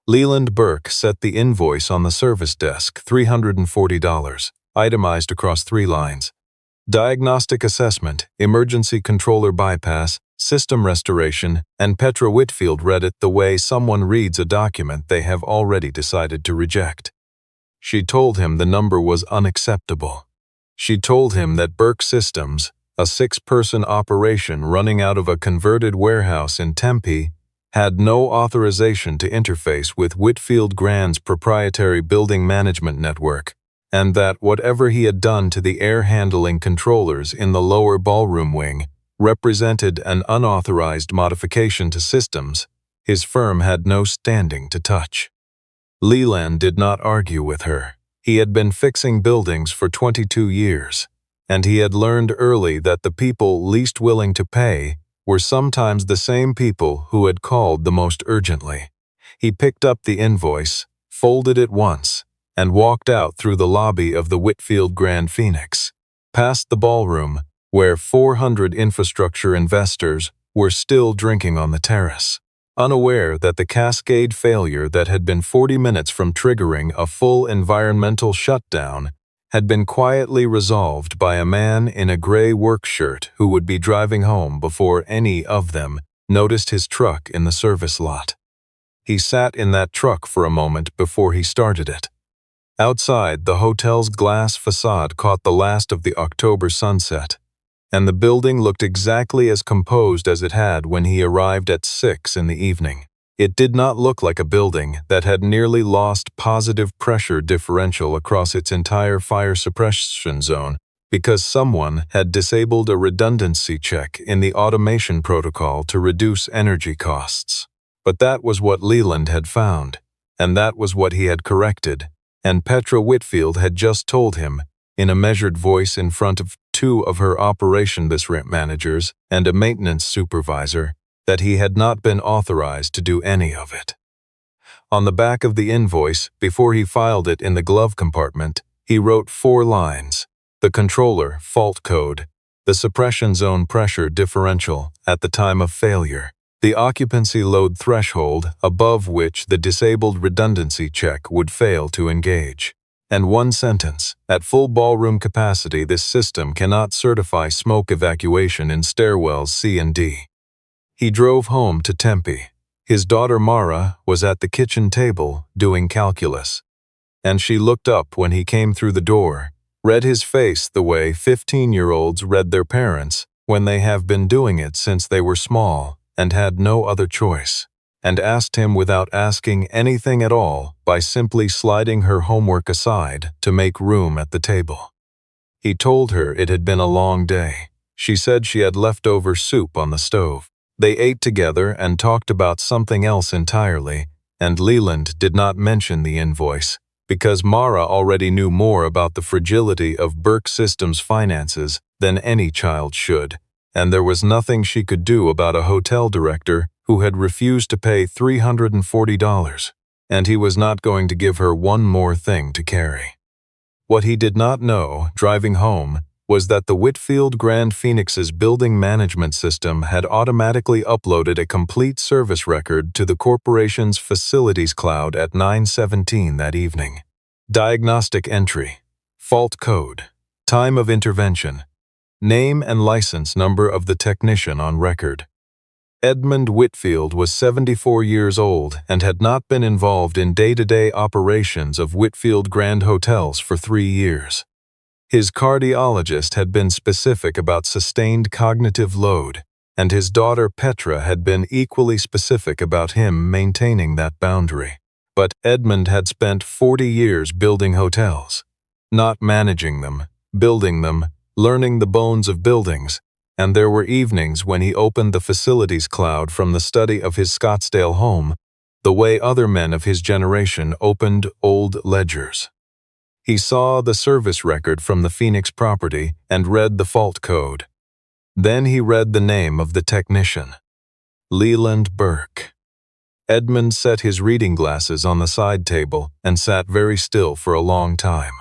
Leland Burke set the invoice on the service desk, $340, itemized across 3 lines. Diagnostic assessment, emergency controller bypass, system restoration, and Petra Whitfield read it the way someone reads a document they have already decided to reject. She told him the number was unacceptable. She told him that Burke Systems, a 6-person operation running out of a converted warehouse in Tempe, had no authorization to interface with Whitfield Grand's proprietary building management network, and that whatever he had done to the air handling controllers in the lower ballroom wing represented an unauthorized modification to systems his firm had no standing to touch. Leland did not argue with her. He had been fixing buildings for 22 years, and he had learned early that the people least willing to pay were sometimes the same people who had called the most urgently. He picked up the invoice, folded it once, and walked out through the lobby of the Whitfield Grand Phoenix, past the ballroom, where 400 infrastructure investors were still drinking on the terrace, unaware that the cascade failure that had been 40 minutes from triggering a full environmental shutdown had been quietly resolved by a man in a gray work shirt who would be driving home before any of them noticed his truck in the service lot. He sat in that truck for a moment before he started it. Outside, the hotel's glass facade caught the last of the October sunset, and the building looked exactly as composed as it had when he arrived at 6 in the evening. It did not look like a building that had nearly lost positive pressure differential across its entire fire suppression zone because someone had disabled a redundancy check in the automation protocol to reduce energy costs. But that was what Leland had found, and that was what he had corrected, and Petra Whitfield had just told him, in a measured voice in front of 2 of her operation managers and a maintenance supervisor, that he had not been authorized to do any of it. On the back of the invoice, before he filed it in the glove compartment, he wrote 4 lines: the controller, fault code, the suppression zone pressure differential at the time of failure, the occupancy load threshold above which the disabled redundancy check would fail to engage, and 1 sentence: at full ballroom capacity this system cannot certify smoke evacuation in stairwells C and D. He drove home to Tempe. His daughter Mara was at the kitchen table doing calculus, and she looked up when he came through the door, read his face the way 15-year-olds read their parents when they have been doing it since they were small and had no other choice, and asked him without asking anything at all by simply sliding her homework aside to make room at the table. He told her it had been a long day. She said she had leftover soup on the stove. They ate together and talked about something else entirely, and Leland did not mention the invoice, because Mara already knew more about the fragility of Burke Systems' finances than any child should, and there was nothing she could do about a hotel director who had refused to pay $340, and he was not going to give her one more thing to carry. What he did not know, driving home, was that the Whitfield Grand Phoenix's building management system had automatically uploaded a complete service record to the corporation's facilities cloud at 9:17 that evening. Diagnostic entry, fault code, time of intervention, name and license number of the technician on record. Edmund Whitfield was 74 years old and had not been involved in day-to-day operations of Whitfield Grand Hotels for 3 years. His cardiologist had been specific about sustained cognitive load, and his daughter Petra had been equally specific about him maintaining that boundary. But Edmund had spent 40 years building hotels, not managing them, building them, learning the bones of buildings, and there were evenings when he opened the facilities cloud from the study of his Scottsdale home, the way other men of his generation opened old ledgers. He saw the service record from the Phoenix property and read the fault code. Then he read the name of the technician, Leland Burke. Edmund set his reading glasses on the side table and sat very still for a long time.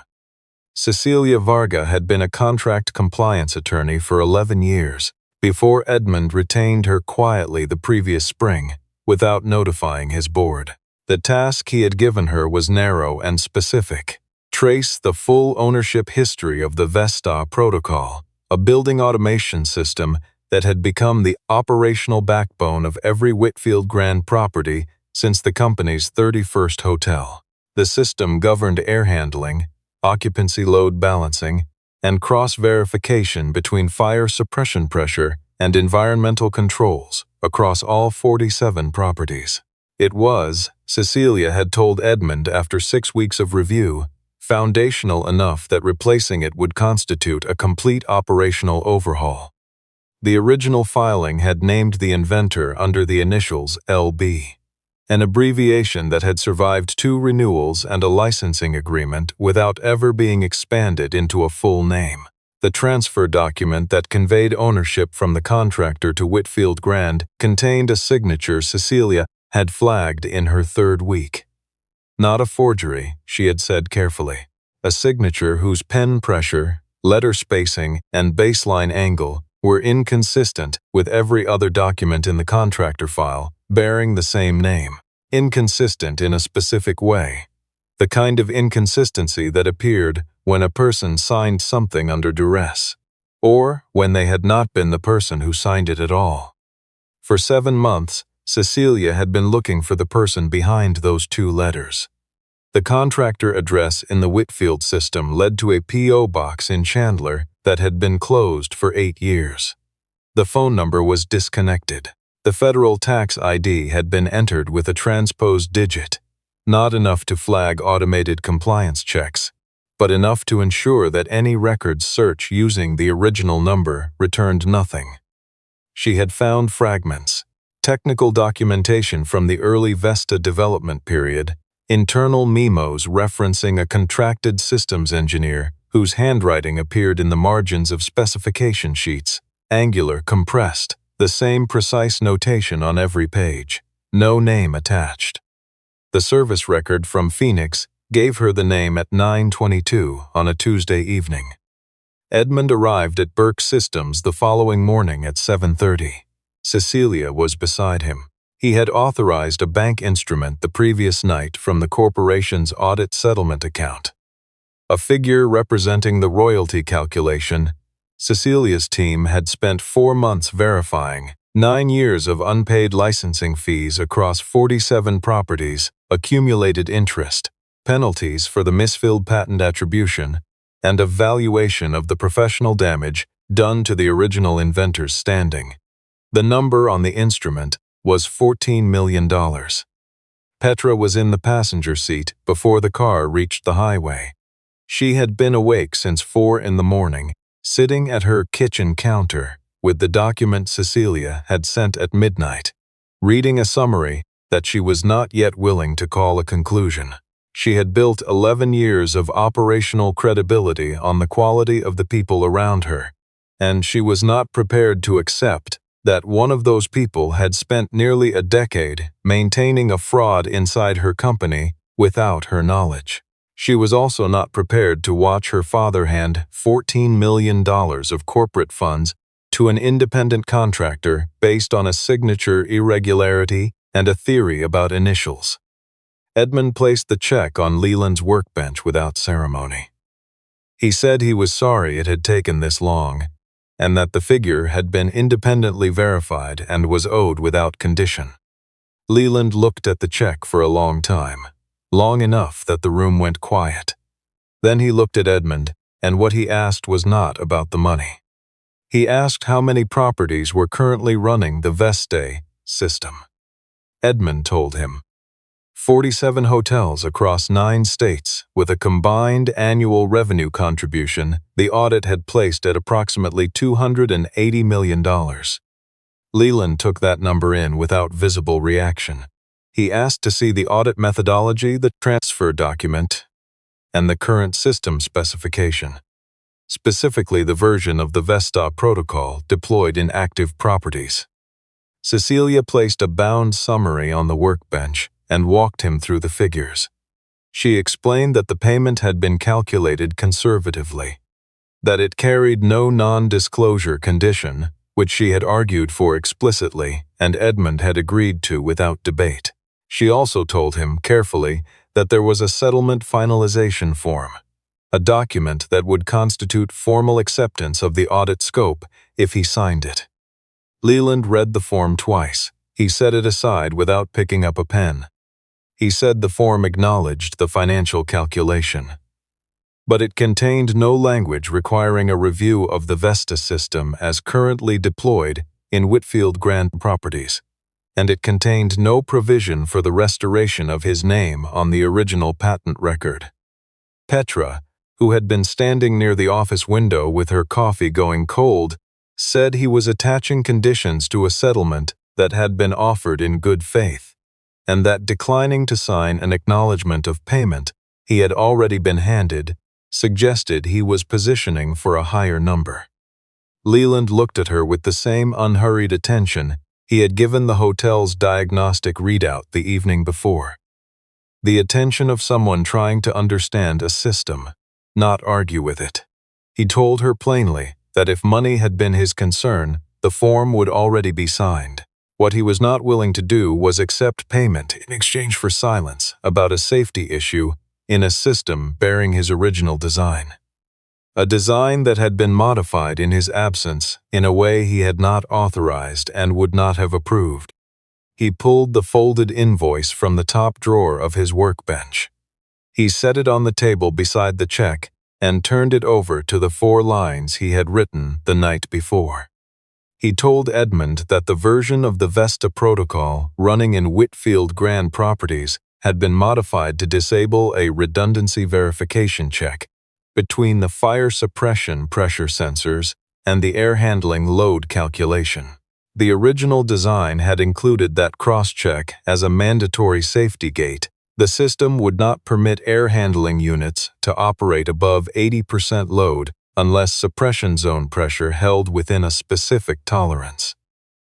Cecilia Varga had been a contract compliance attorney for 11 years before Edmund retained her quietly the previous spring without notifying his board. The task he had given her was narrow and specific. Trace the full ownership history of the Vesta protocol, a building automation system that had become the operational backbone of every Whitfield Grand property since the company's 31st hotel. The system governed air handling, occupancy load balancing, and cross-verification between fire suppression pressure and environmental controls across all 47 properties. It was, Cecilia had told Edmund after 6 weeks of review, foundational enough that replacing it would constitute a complete operational overhaul. The original filing had named the inventor under the initials LB, an abbreviation that had survived 2 renewals and a licensing agreement without ever being expanded into a full name. The transfer document that conveyed ownership from the contractor to Whitfield Grand contained a signature Cecilia had flagged in her 3rd week. Not a forgery, she had said carefully. A signature whose pen pressure, letter spacing, and baseline angle were inconsistent with every other document in the contractor file bearing the same name. Inconsistent in a specific way. The kind of inconsistency that appeared when a person signed something under duress, or when they had not been the person who signed it at all. For 7 months, Cecilia had been looking for the person behind those 2 letters. The contractor address in the Whitfield system led to a P.O. box in Chandler that had been closed for 8 years. The phone number was disconnected. The federal tax ID had been entered with a transposed digit, not enough to flag automated compliance checks, but enough to ensure that any records search using the original number returned nothing. She had found fragments, technical documentation from the early Vesta development period, internal memos referencing a contracted systems engineer whose handwriting appeared in the margins of specification sheets, angular, compressed, the same precise notation on every page, no name attached. The service record from Phoenix gave her the name at 9:22 on a Tuesday evening. Edmund arrived at Burke Systems the following morning at 7:30. Cecilia was beside him. He had authorized a bank instrument the previous night from the corporation's audit settlement account. A figure representing the royalty calculation. Cecilia's team had spent 4 months verifying, 9 years of unpaid licensing fees across 47 properties, accumulated interest, penalties for the misfilled patent attribution, and a valuation of the professional damage done to the original inventor's standing. The number on the instrument was $14 million. Petra was in the passenger seat before the car reached the highway. She had been awake since 4 in the morning, sitting at her kitchen counter with the document Cecilia had sent at midnight, reading a summary that she was not yet willing to call a conclusion. She had built 11 years of operational credibility on the quality of the people around her, and she was not prepared to accept that one of those people had spent nearly a decade maintaining a fraud inside her company without her knowledge. She was also not prepared to watch her father hand $14 million of corporate funds to an independent contractor based on a signature irregularity and a theory about initials. Edmund placed the check on Leland's workbench without ceremony. He said he was sorry it had taken this long, and that the figure had been independently verified and was owed without condition. Leland looked at the check for a long time, long enough that the room went quiet. Then he looked at Edmund, and what he asked was not about the money. He asked how many properties were currently running the Vesta system. Edmund told him. 47 hotels across 9 states, with a combined annual revenue contribution the audit had placed at approximately $280 million. Leland took that number in without visible reaction. He asked to see the audit methodology, the transfer document, and the current system specification, specifically the version of the Vesta protocol deployed in active properties. Cecilia placed a bound summary on the workbench and walked him through the figures. She explained that the payment had been calculated conservatively, that it carried no non-disclosure condition, which she had argued for explicitly and Edmund had agreed to without debate. She also told him, carefully, that there was a settlement finalization form, a document that would constitute formal acceptance of the audit scope if he signed it. Leland read the form twice. He set it aside without picking up a pen. He said the form acknowledged the financial calculation, but it contained no language requiring a review of the Vesta system as currently deployed in Whitfield Grand Properties, and it contained no provision for the restoration of his name on the original patent record. Petra, who had been standing near the office window with her coffee going cold, said he was attaching conditions to a settlement that had been offered in good faith, and that declining to sign an acknowledgement of payment he had already been handed suggested he was positioning for a higher number. Leland looked at her with the same unhurried attention he had given the hotel's diagnostic readout the evening before. The attention of someone trying to understand a system, not argue with it. He told her plainly that if money had been his concern, the form would already be signed. What he was not willing to do was accept payment in exchange for silence about a safety issue in a system bearing his original design. A design that had been modified in his absence in a way he had not authorized and would not have approved. He pulled the folded invoice from the top drawer of his workbench. He set it on the table beside the check and turned it over to the 4 lines he had written the night before. He told Edmund that the version of the Vesta protocol running in Whitfield Grand Properties had been modified to disable a redundancy verification check between the fire suppression pressure sensors and the air handling load calculation. The original design had included that cross-check as a mandatory safety gate. The system would not permit air handling units to operate above 80% load unless suppression zone pressure held within a specific tolerance.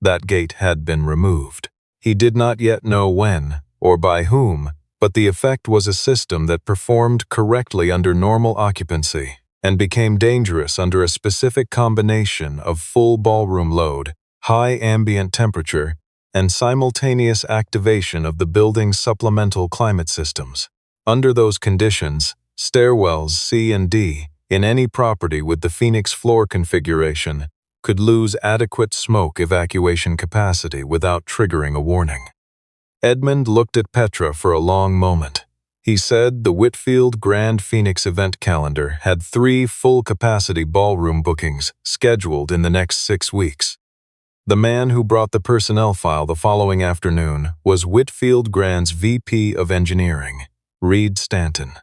That gate had been removed. He did not yet know when or by whom, but the effect was a system that performed correctly under normal occupancy and became dangerous under a specific combination of full ballroom load, high ambient temperature, and simultaneous activation of the building's supplemental climate systems. Under those conditions, stairwells C and D in any property with the Phoenix floor configuration could lose adequate smoke evacuation capacity without triggering a warning. Edmund looked at Petra for a long moment. He said the Whitfield Grand Phoenix event calendar had 3 full-capacity ballroom bookings scheduled in the next 6 weeks. The man who brought the personnel file the following afternoon was Whitfield Grand's VP of Engineering, Reed Stanton.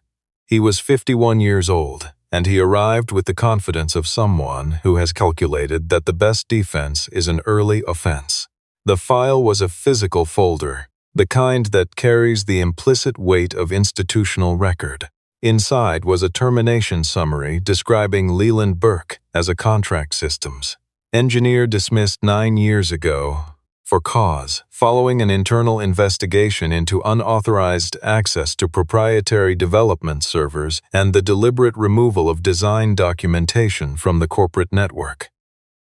He was 51 years old, and he arrived with the confidence of someone who has calculated that the best defense is an early offense. The file was a physical folder, the kind that carries the implicit weight of institutional record. Inside was a termination summary describing Leland Burke as a contract systems engineer dismissed 9 years ago for cause, following an internal investigation into unauthorized access to proprietary development servers and the deliberate removal of design documentation from the corporate network.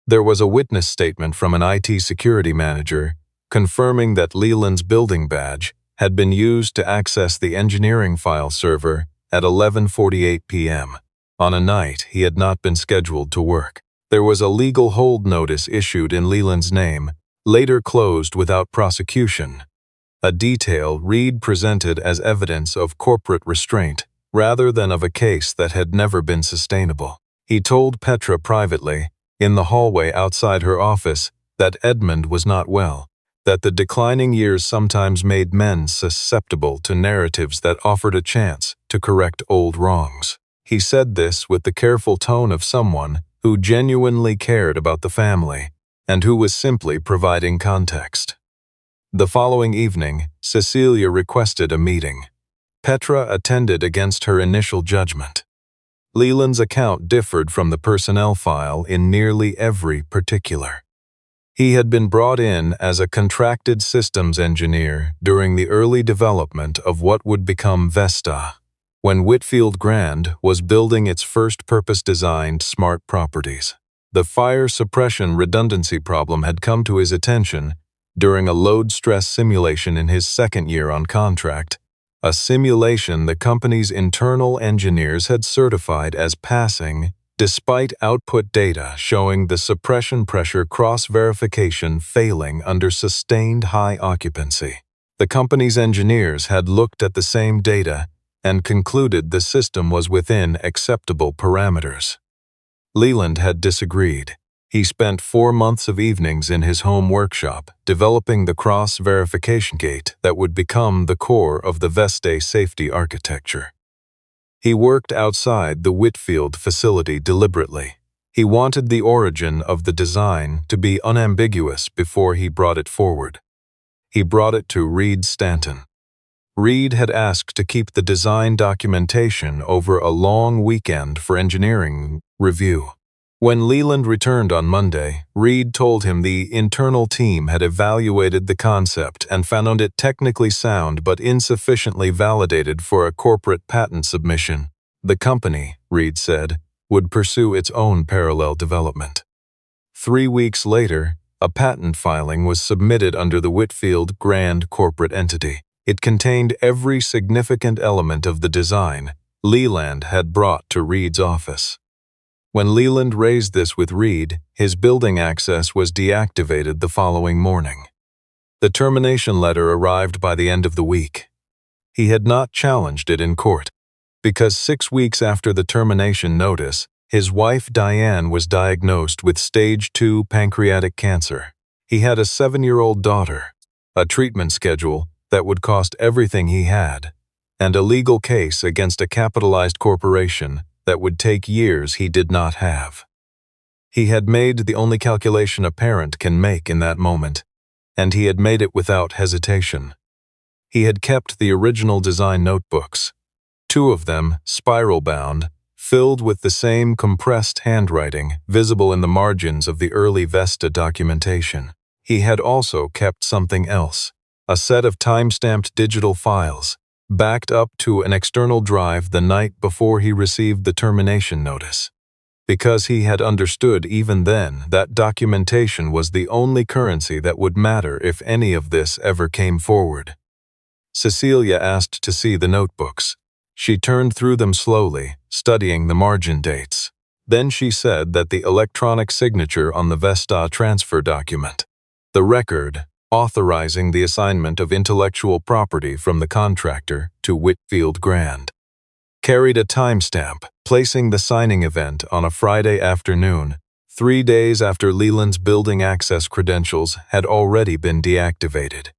There was a witness statement from an IT security manager confirming that Leland's building badge had been used to access the engineering file server at 11:48 p.m. on a night he had not been scheduled to work. There was a legal hold notice issued in Leland's name, later closed without prosecution, a detail Reed presented as evidence of corporate restraint rather than of a case that had never been sustainable. He told Petra privately, in the hallway outside her office, that Edmund was not well, that the declining years sometimes made men susceptible to narratives that offered a chance to correct old wrongs. He said this with the careful tone of someone who genuinely cared about the family and who was simply providing context. The following evening, Cecilia requested a meeting. Petra attended against her initial judgment. Leland's account differed from the personnel file in nearly every particular. He had been brought in as a contracted systems engineer during the early development of what would become Vesta, when Whitfield Grand was building its first purpose-designed smart properties. The fire suppression redundancy problem had come to his attention during a load stress simulation in his second year on contract, a simulation the company's internal engineers had certified as passing despite output data showing the suppression pressure cross-verification failing under sustained high occupancy. The company's engineers had looked at the same data and concluded the system was within acceptable parameters. Leland had disagreed. He spent 4 months of evenings in his home workshop developing the cross-verification gate that would become the core of the Veste safety architecture. He worked outside the Whitfield facility deliberately. He wanted the origin of the design to be unambiguous before he brought it forward. He brought it to Reed Stanton. Reed had asked to keep the design documentation over a long weekend for engineering review. When Leland returned on Monday, Reed told him the internal team had evaluated the concept and found it technically sound but insufficiently validated for a corporate patent submission. The company, Reed said, would pursue its own parallel development. 3 weeks later, a patent filing was submitted under the Whitfield Grand corporate entity. It contained every significant element of the design Leland had brought to Reed's office. When Leland raised this with Reed, his building access was deactivated the following morning. The termination letter arrived by the end of the week. He had not challenged it in court, because 6 weeks after the termination notice, his wife Diane was diagnosed with stage 2 pancreatic cancer. He had a 7-year-old daughter, a treatment schedule that would cost everything he had, and a legal case against a capitalized corporation that would take years he did not have. He had made the only calculation a parent can make in that moment, and he had made it without hesitation. He had kept the original design notebooks, 2 of them spiral-bound, filled with the same compressed handwriting visible in the margins of the early Vesta documentation. He had also kept something else, a set of time-stamped digital files, backed up to an external drive the night before he received the termination notice, because he had understood even then that documentation was the only currency that would matter if any of this ever came forward. Cecilia asked to see the notebooks. She turned through them slowly, studying the margin dates. Then she said that the electronic signature on the Vesta transfer document, the record authorizing the assignment of intellectual property from the contractor to Whitfield Grand, carried a timestamp, placing the signing event on a Friday afternoon, 3 days after Leland's building access credentials had already been deactivated.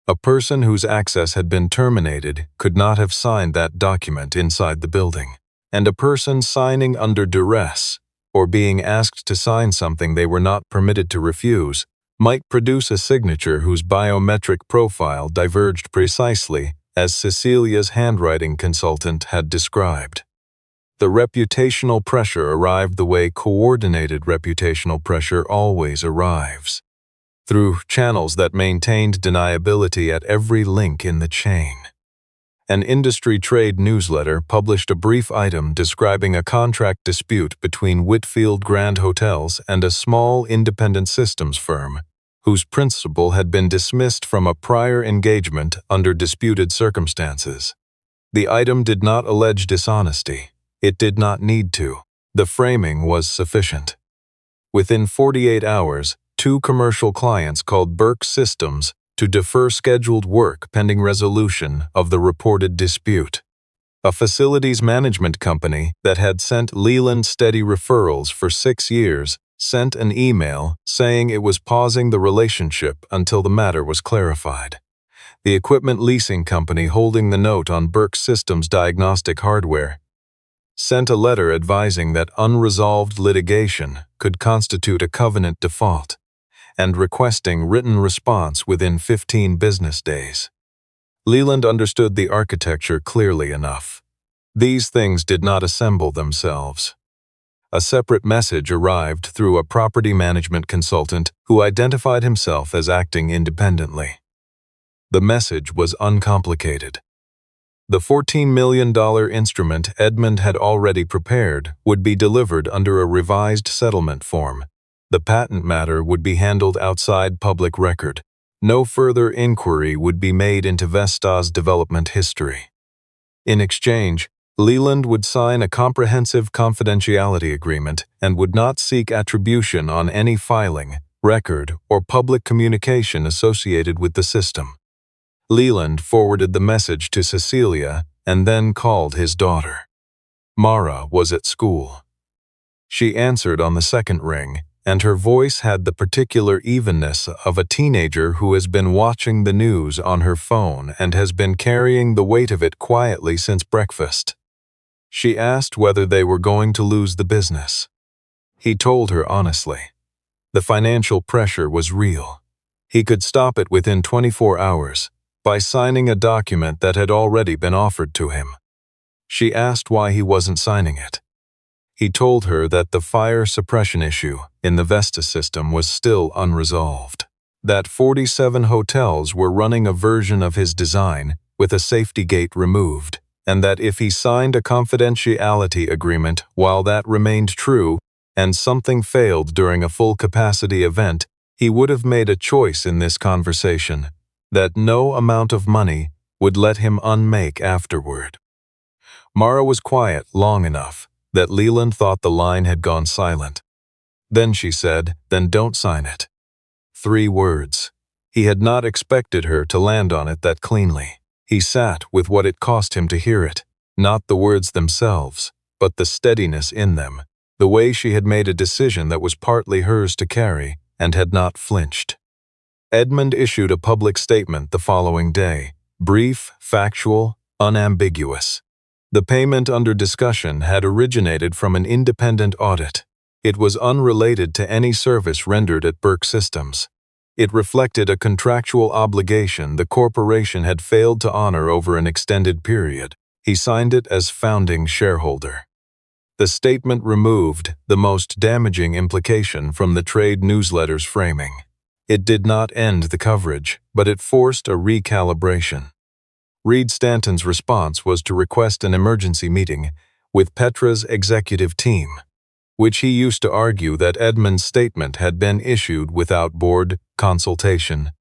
A person whose access had been terminated could not have signed that document inside the building, and a person signing under duress or being asked to sign something they were not permitted to refuse might produce a signature whose biometric profile diverged precisely as Cecilia's handwriting consultant had described. The reputational pressure arrived the way coordinated reputational pressure always arrives, through channels that maintained deniability at every link in the chain. An industry trade newsletter published a brief item describing a contract dispute between Whitfield Grand Hotels and a small independent systems firm, whose principal had been dismissed from a prior engagement under disputed circumstances. The item did not allege dishonesty. It did not need to. The framing was sufficient. Within 48 hours, 2 commercial clients called Burke Systems to defer scheduled work pending resolution of the reported dispute. A facilities management company that had sent Leland steady referrals for 6 years sent an email saying it was pausing the relationship until the matter was clarified. The equipment leasing company holding the note on Burke Systems diagnostic hardware sent a letter advising that unresolved litigation could constitute a covenant default and requesting written response within 15 business days. Leland understood the architecture clearly enough. These things did not assemble themselves. A separate message arrived through a property management consultant who identified himself as acting independently. The message was uncomplicated. The $14 million instrument Edmund had already prepared would be delivered under a revised settlement form. The patent matter would be handled outside public record. No further inquiry would be made into Vesta's development history. In exchange, Leland would sign a comprehensive confidentiality agreement and would not seek attribution on any filing, record, or public communication associated with the system. Leland forwarded the message to Cecilia and then called his daughter. Mara was at school. She answered on the second ring, and her voice had the particular evenness of a teenager who has been watching the news on her phone and has been carrying the weight of it quietly since breakfast. She asked whether they were going to lose the business. He told her honestly. The financial pressure was real. He could stop it within 24 hours by signing a document that had already been offered to him. She asked why he wasn't signing it. He told her that the fire suppression issue in the Vesta system was still unresolved, that 47 hotels were running a version of his design with a safety gate removed, and that if he signed a confidentiality agreement while that remained true and something failed during a full-capacity event, he would have made a choice in this conversation that no amount of money would let him unmake afterward. Mara was quiet long enough that Leland thought the line had gone silent. Then she said, "Then don't sign it." 3 words. He had not expected her to land on it that cleanly. He sat with what it cost him to hear it, not the words themselves, but the steadiness in them, the way she had made a decision that was partly hers to carry and had not flinched. Edmund issued a public statement the following day, brief, factual, unambiguous. The payment under discussion had originated from an independent audit. It was unrelated to any service rendered at Burke Systems. It reflected a contractual obligation the corporation had failed to honor over an extended period. He signed it as founding shareholder. The statement removed the most damaging implication from the trade newsletter's framing. It did not end the coverage, but it forced a recalibration. Reed Stanton's response was to request an emergency meeting with Petra's executive team, which he used to argue that Edmund's statement had been issued without board consultation,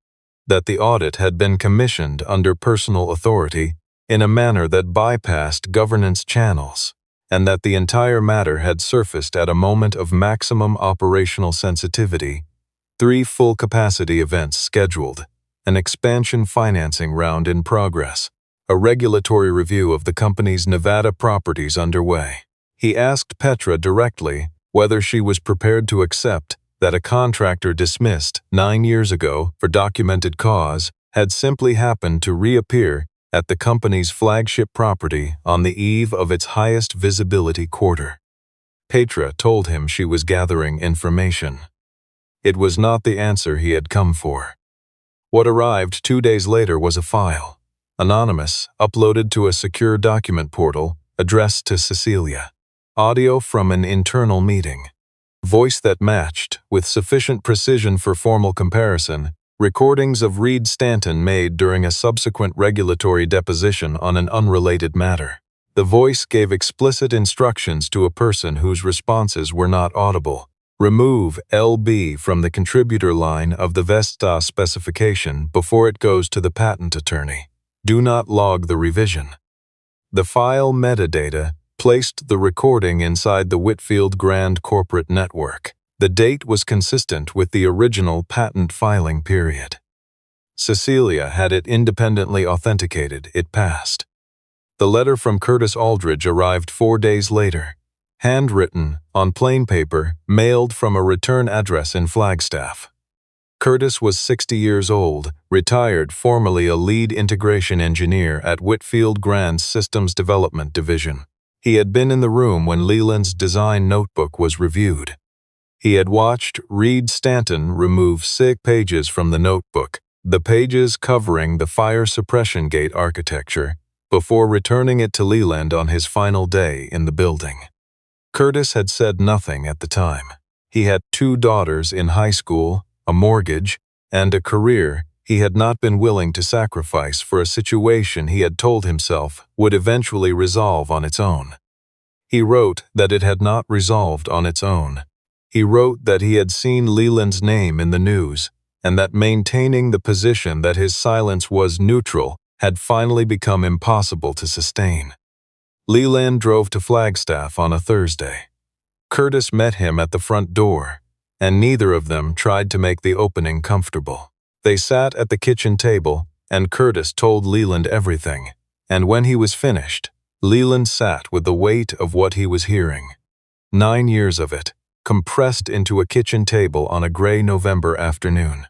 that the audit had been commissioned under personal authority in a manner that bypassed governance channels, and that the entire matter had surfaced at a moment of maximum operational sensitivity. 3 full-capacity events scheduled, an expansion financing round in progress, a regulatory review of the company's Nevada properties underway. He asked Petra directly whether she was prepared to accept that a contractor dismissed 9 years ago for documented cause had simply happened to reappear at the company's flagship property on the eve of its highest visibility quarter. Petra told him she was gathering information. It was not the answer he had come for. What arrived 2 days later was a file, anonymous, uploaded to a secure document portal addressed to Cecilia. Audio from an internal meeting. Voice that matched, with sufficient precision for formal comparison, recordings of Reed Stanton made during a subsequent regulatory deposition on an unrelated matter. The voice gave explicit instructions to a person whose responses were not audible. Remove LB from the contributor line of the Vesta specification before it goes to the patent attorney. Do not log the revision. The file metadata placed the recording inside the Whitfield Grand corporate network. The date was consistent with the original patent filing period. Cecilia had it independently authenticated. It passed. The letter from Curtis Aldridge arrived 4 days later. Handwritten, on plain paper, mailed from a return address in Flagstaff. Curtis was 60 years old, retired, formerly a lead integration engineer at Whitfield Grand's Systems Development Division. He had been in the room when Leland's design notebook was reviewed. He had watched Reed Stanton remove 6 pages from the notebook, the pages covering the fire suppression gate architecture, before returning it to Leland on his final day in the building. Curtis had said nothing at the time. He had 2 daughters in high school, a mortgage, and a career he had not been willing to sacrifice for a situation he had told himself would eventually resolve on its own. He wrote that it had not resolved on its own. He wrote that he had seen Leland's name in the news, and that maintaining the position that his silence was neutral had finally become impossible to sustain. Leland drove to Flagstaff on a Thursday. Curtis met him at the front door, and neither of them tried to make the opening comfortable. They sat at the kitchen table, and Curtis told Leland everything, and when he was finished, Leland sat with the weight of what he was hearing. 9 years of it, compressed into a kitchen table on a gray November afternoon.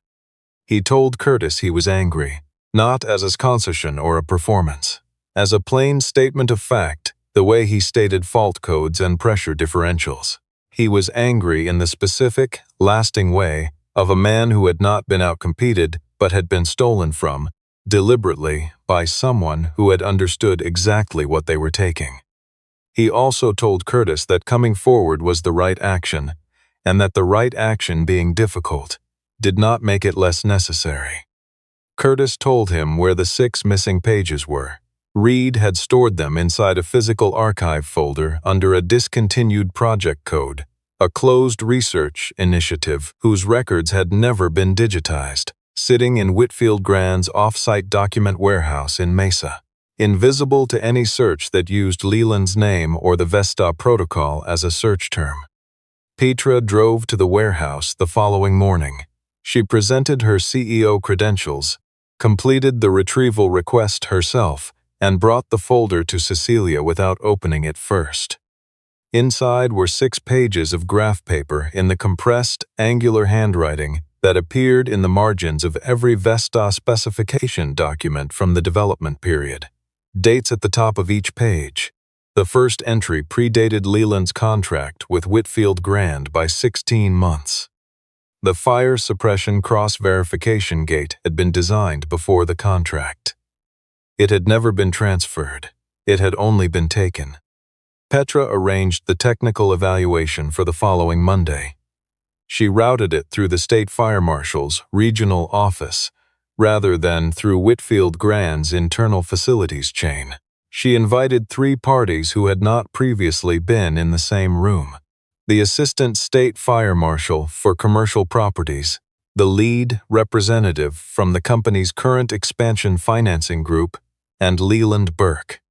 He told Curtis he was angry, not as a concession or a performance, as a plain statement of fact, the way he stated fault codes and pressure differentials. He was angry in the specific, lasting way of a man who had not been outcompeted but had been stolen from, deliberately, by someone who had understood exactly what they were taking. He also told Curtis that coming forward was the right action, and that the right action being difficult did not make it less necessary. Curtis told him where the 6 missing pages were. Reed had stored them inside a physical archive folder under a discontinued project code, a closed research initiative whose records had never been digitized, sitting in Whitfield Grand's off-site document warehouse in Mesa, invisible to any search that used Leland's name or the Vesta protocol as a search term. Petra drove to the warehouse the following morning. She presented her CEO credentials, completed the retrieval request herself, and brought the folder to Cecilia without opening it first. Inside were 6 pages of graph paper in the compressed, angular handwriting that appeared in the margins of every Vesta specification document from the development period. Dates at the top of each page. The first entry predated Leland's contract with Whitfield Grand by 16 months. The fire suppression cross-verification gate had been designed before the contract. It had never been transferred. It had only been taken. Petra arranged the technical evaluation for the following Monday. She routed it through the State Fire Marshal's regional office, rather than through Whitfield Grand's internal facilities chain. She invited 3 parties who had not previously been in the same room: the Assistant State Fire Marshal for Commercial Properties, the lead representative from the company's current expansion financing group, and Leland Burke.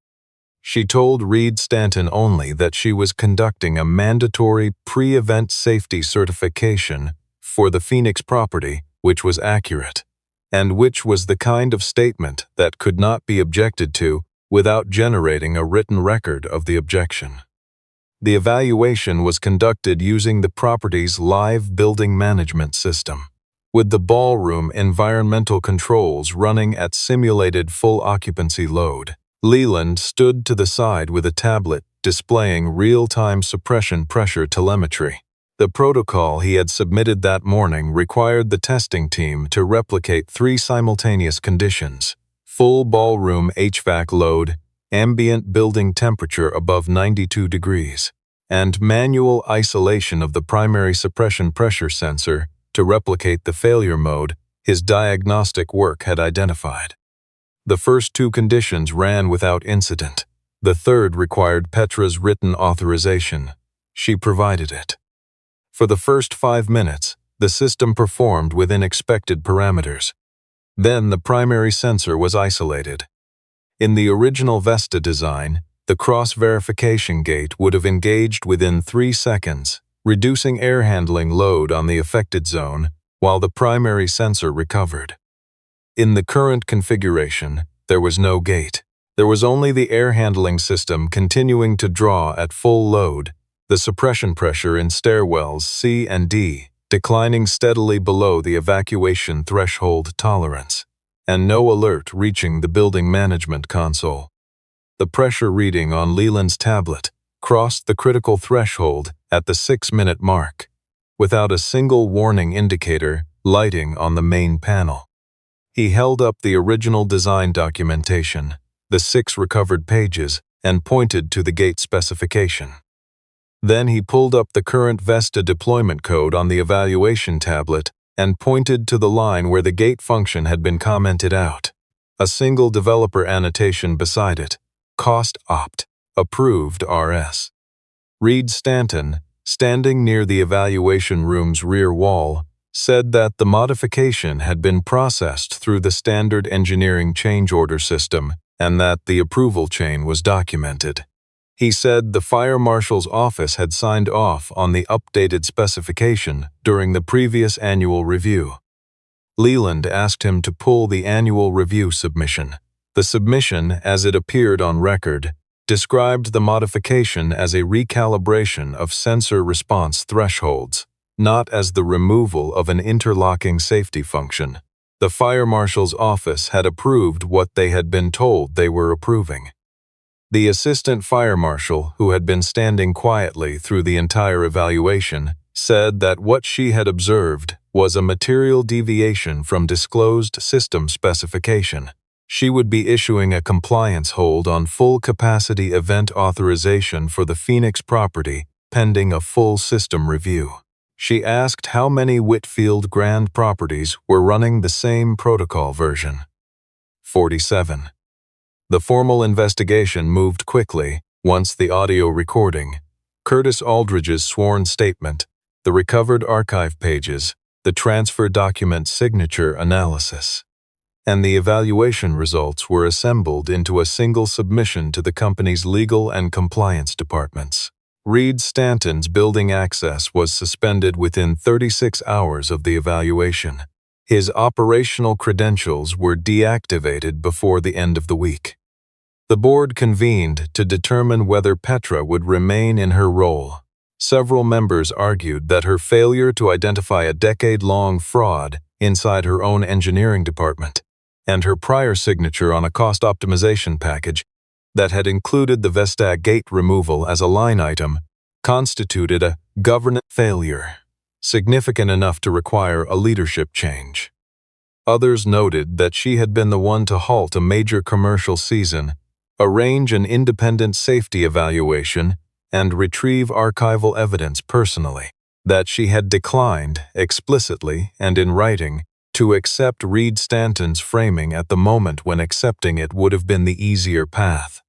She told Reed Stanton only that she was conducting a mandatory pre-event safety certification for the Phoenix property, which was accurate, and which was the kind of statement that could not be objected to without generating a written record of the objection. The evaluation was conducted using the property's live building management system, with the ballroom environmental controls running at simulated full occupancy load. Leland stood to the side with a tablet displaying real-time suppression pressure telemetry. The protocol he had submitted that morning required the testing team to replicate 3 simultaneous conditions: full ballroom HVAC load, ambient building temperature above 92 degrees, and manual isolation of the primary suppression pressure sensor to replicate the failure mode his diagnostic work had identified. The first 2 conditions ran without incident. The third required Petra's written authorization. She provided it. For the first 5 minutes, the system performed within expected parameters. Then the primary sensor was isolated. In the original Vesta design, the cross-verification gate would have engaged within 3 seconds, reducing air handling load on the affected zone while the primary sensor recovered. In the current configuration, there was no gate. There was only the air handling system continuing to draw at full load, the suppression pressure in stairwells C and D declining steadily below the evacuation threshold tolerance, and no alert reaching the building management console. The pressure reading on Leland's tablet crossed the critical threshold at the 6-minute mark, without a single warning indicator lighting on the main panel. He held up the original design documentation, the 6 recovered pages, and pointed to the gate specification. Then he pulled up the current Vesta deployment code on the evaluation tablet and pointed to the line where the gate function had been commented out. A single developer annotation beside it: Cost Opt, Approved RS. Reed Stanton, standing near the evaluation room's rear wall, said that the modification had been processed through the standard engineering change order system and that the approval chain was documented. He said the fire marshal's office had signed off on the updated specification during the previous annual review. Leland asked him to pull the annual review submission. The submission, as it appeared on record, described the modification as a recalibration of sensor response thresholds, not as the removal of an interlocking safety function. The fire marshal's office had approved what they had been told they were approving. The assistant fire marshal, who had been standing quietly through the entire evaluation, said that what she had observed was a material deviation from disclosed system specification. She would be issuing a compliance hold on full-capacity event authorization for the Phoenix property pending a full system review. She asked how many Whitfield Grand properties were running the same protocol version. 47. The formal investigation moved quickly once the audio recording, Curtis Aldridge's sworn statement, the recovered archive pages, the transfer document signature analysis, and the evaluation results were assembled into a single submission to the company's legal and compliance departments. Reed Stanton's building access was suspended within 36 hours of the evaluation. His operational credentials were deactivated before the end of the week. The board convened to determine whether Petra would remain in her role. Several members argued that her failure to identify a decade-long fraud inside her own engineering department and her prior signature on a cost optimization package that had included the Vestag gate removal as a line item constituted a governance failure, significant enough to require a leadership change. Others noted that she had been the one to halt a major commercial season, arrange an independent safety evaluation, and retrieve archival evidence personally, that she had declined, explicitly and in writing, to accept Reed Stanton's framing at the moment when accepting it would have been the easier path.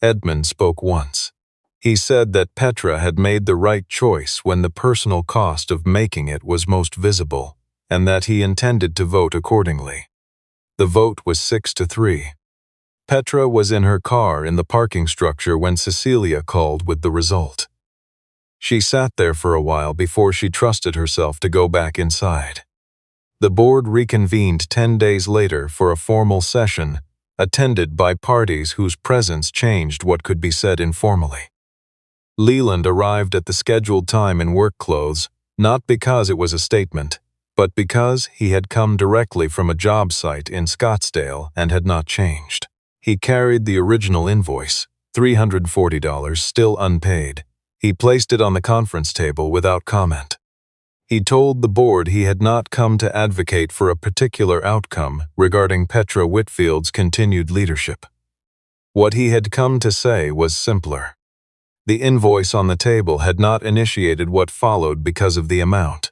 Edmund spoke once. He said that Petra had made the right choice when the personal cost of making it was most visible, and that he intended to vote accordingly. The vote was 6-3. Petra was in her car in the parking structure when Cecilia called with the result. She sat there for a while before she trusted herself to go back inside. The board reconvened 10 days later for a formal session, attended by parties whose presence changed what could be said informally. Leland arrived at the scheduled time in work clothes, not because it was a statement, but because he had come directly from a job site in Scottsdale and had not changed. He carried the original invoice, $340, still unpaid. He placed it on the conference table without comment. He told the board he had not come to advocate for a particular outcome regarding Petra Whitfield's continued leadership. What he had come to say was simpler. The invoice on the table had not initiated what followed because of the amount.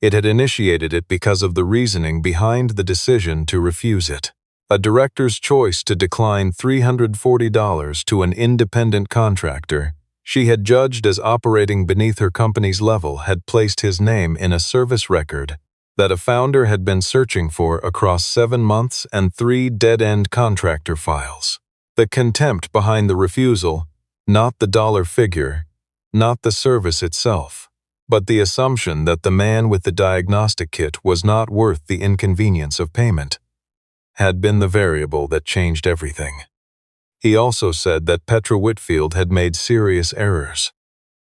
It had initiated it because of the reasoning behind the decision to refuse it. A director's choice to decline $340 to an independent contractor she had judged as operating beneath her company's level had placed his name in a service record that a founder had been searching for across 7 months and 3 dead-end contractor files. The contempt behind the refusal, not the dollar figure, not the service itself, but the assumption that the man with the diagnostic kit was not worth the inconvenience of payment, had been the variable that changed everything. He also said that Petra Whitfield had made serious errors.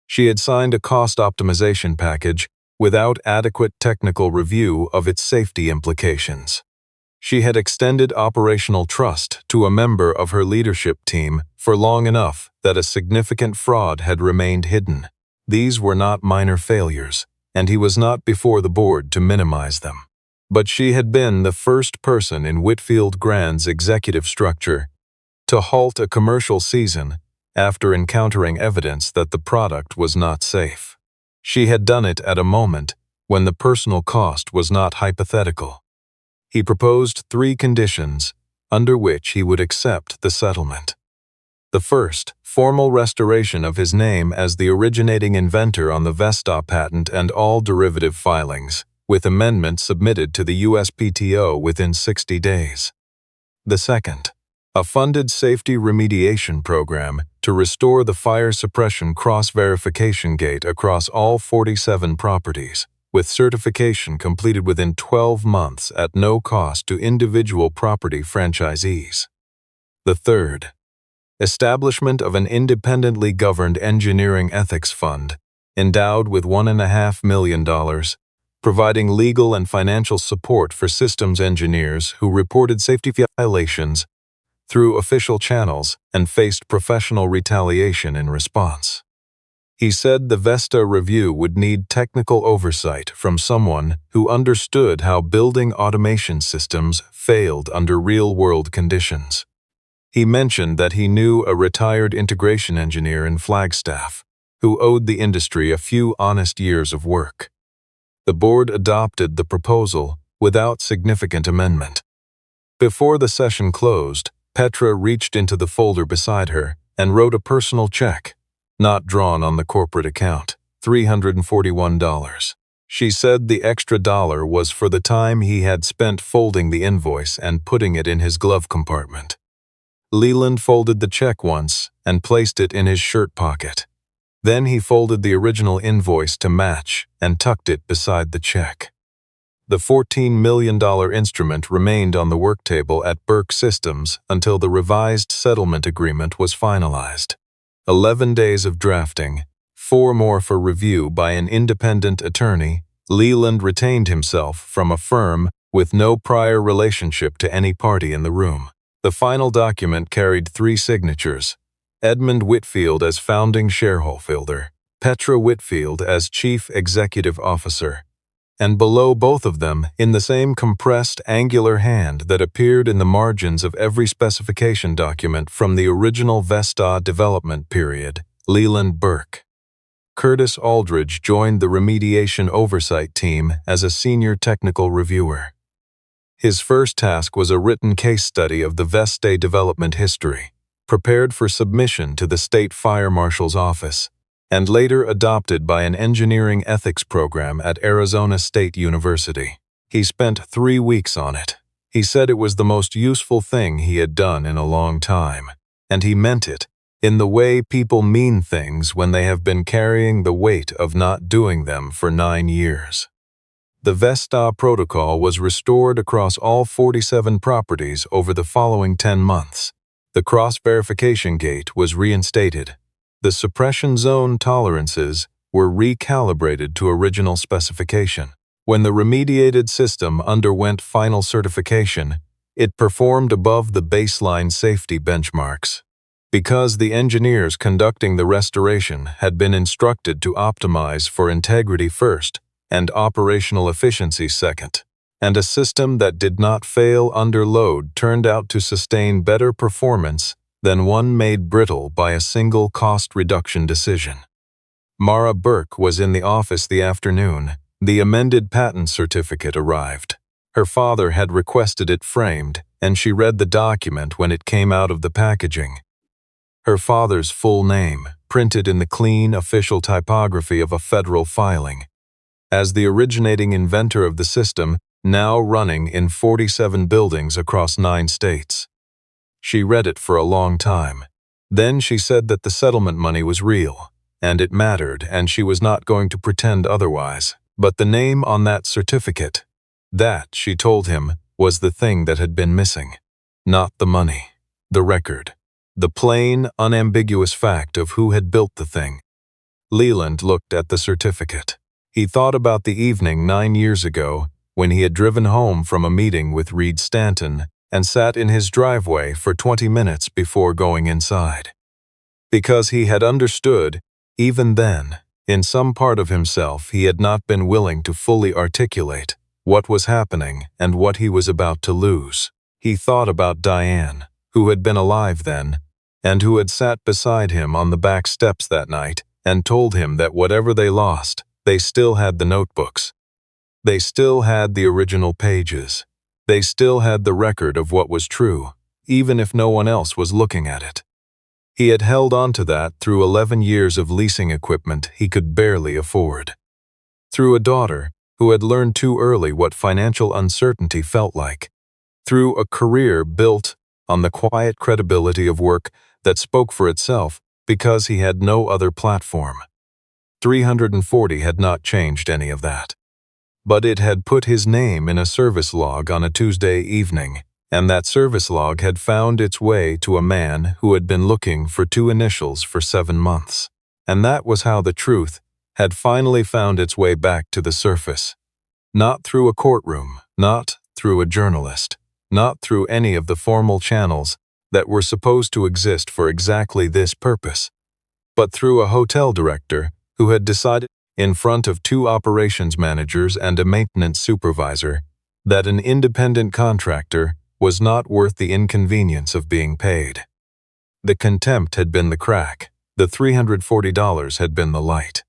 She had signed a cost optimization package without adequate technical review of its safety implications. She had extended operational trust to a member of her leadership team for long enough that a significant fraud had remained hidden. These were not minor failures, and he was not before the board to minimize them. But she had been the first person in Whitfield Grand's executive structure to halt a commercial season after encountering evidence that the product was not safe. She had done it at a moment when the personal cost was not hypothetical. He proposed 3 conditions under which he would accept the settlement. The first, formal restoration of his name as the originating inventor on the Vesta patent and all derivative filings, with amendment submitted to the USPTO within 60 days. The second, a funded safety remediation program to restore the fire suppression cross-verification gate across all 47 properties, with certification completed within 12 months at no cost to individual property franchisees. The third, establishment of an independently governed engineering ethics fund, endowed with $1.5 million, providing legal and financial support for systems engineers who reported safety violations through official channels and faced professional retaliation in response. He said the Vesta review would need technical oversight from someone who understood how building automation systems failed under real-world conditions. He mentioned that he knew a retired integration engineer in Flagstaff who owed the industry a few honest years of work. The board adopted the proposal without significant amendment. Before the session closed, Petra reached into the folder beside her and wrote a personal check, not drawn on the corporate account, $341. She said the extra dollar was for the time he had spent folding the invoice and putting it in his glove compartment. Leland folded the check once and placed it in his shirt pocket. Then he folded the original invoice to match and tucked it beside the check. The $14 million instrument remained on the work table at Burke Systems until the revised settlement agreement was finalized. 11 days of drafting, 4 more for review by an independent attorney, Leland retained himself from a firm with no prior relationship to any party in the room. The final document carried 3 signatures: Edmund Whitfield as founding shareholder, Petra Whitfield as chief executive officer, and below both of them, in the same compressed, angular hand that appeared in the margins of every specification document from the original Vesta development period, Leland Burke. Curtis Aldridge joined the remediation oversight team as a senior technical reviewer. His first task was a written case study of the Vesta development history, prepared for submission to the state fire marshal's office, and later adopted by an engineering ethics program at Arizona State University. He spent 3 weeks on it. He said it was the most useful thing he had done in a long time, and he meant it, in the way people mean things when they have been carrying the weight of not doing them for 9 years. The Vesta protocol was restored across all 47 properties over the following 10 months. The cross-verification gate was reinstated. The suppression zone tolerances were recalibrated to original specification. When the remediated system underwent final certification, it performed above the baseline safety benchmarks. Because the engineers conducting the restoration had been instructed to optimize for integrity first and operational efficiency second, and a system that did not fail under load turned out to sustain better performance than one made brittle by a single cost reduction decision. Mara Burke was in the office the afternoon. The amended patent certificate arrived. Her father had requested it framed, and she read the document when it came out of the packaging. Her father's full name, printed in the clean official typography of a federal filing. As the originating inventor of the system, now running in 47 buildings across 9 states. She read it for a long time. Then she said that the settlement money was real, and it mattered, and she was not going to pretend otherwise. But the name on that certificate, that, she told him, was the thing that had been missing. Not the money, the record, the plain, unambiguous fact of who had built the thing. Leland looked at the certificate. He thought about the evening 9 years ago when he had driven home from a meeting with Reed Stanton and sat in his driveway for 20 minutes before going inside. Because he had understood, even then, in some part of himself he had not been willing to fully articulate what was happening and what he was about to lose. He thought about Diane, who had been alive then, and who had sat beside him on the back steps that night and told him that whatever they lost, they still had the notebooks. They still had the original pages. They still had the record of what was true, even if no one else was looking at it. He had held on to that through 11 years of leasing equipment he could barely afford. Through a daughter who had learned too early what financial uncertainty felt like. Through a career built on the quiet credibility of work that spoke for itself because he had no other platform. 340 had not changed any of that. But it had put his name in a service log on a Tuesday evening, and that service log had found its way to a man who had been looking for 2 initials for 7 months. And that was how the truth had finally found its way back to the surface. Not through a courtroom, not through a journalist, not through any of the formal channels that were supposed to exist for exactly this purpose, but through a hotel director who had decided in front of 2 operations managers and a maintenance supervisor that an independent contractor was not worth the inconvenience of being paid. The contempt had been the crack, the $340 had been the light.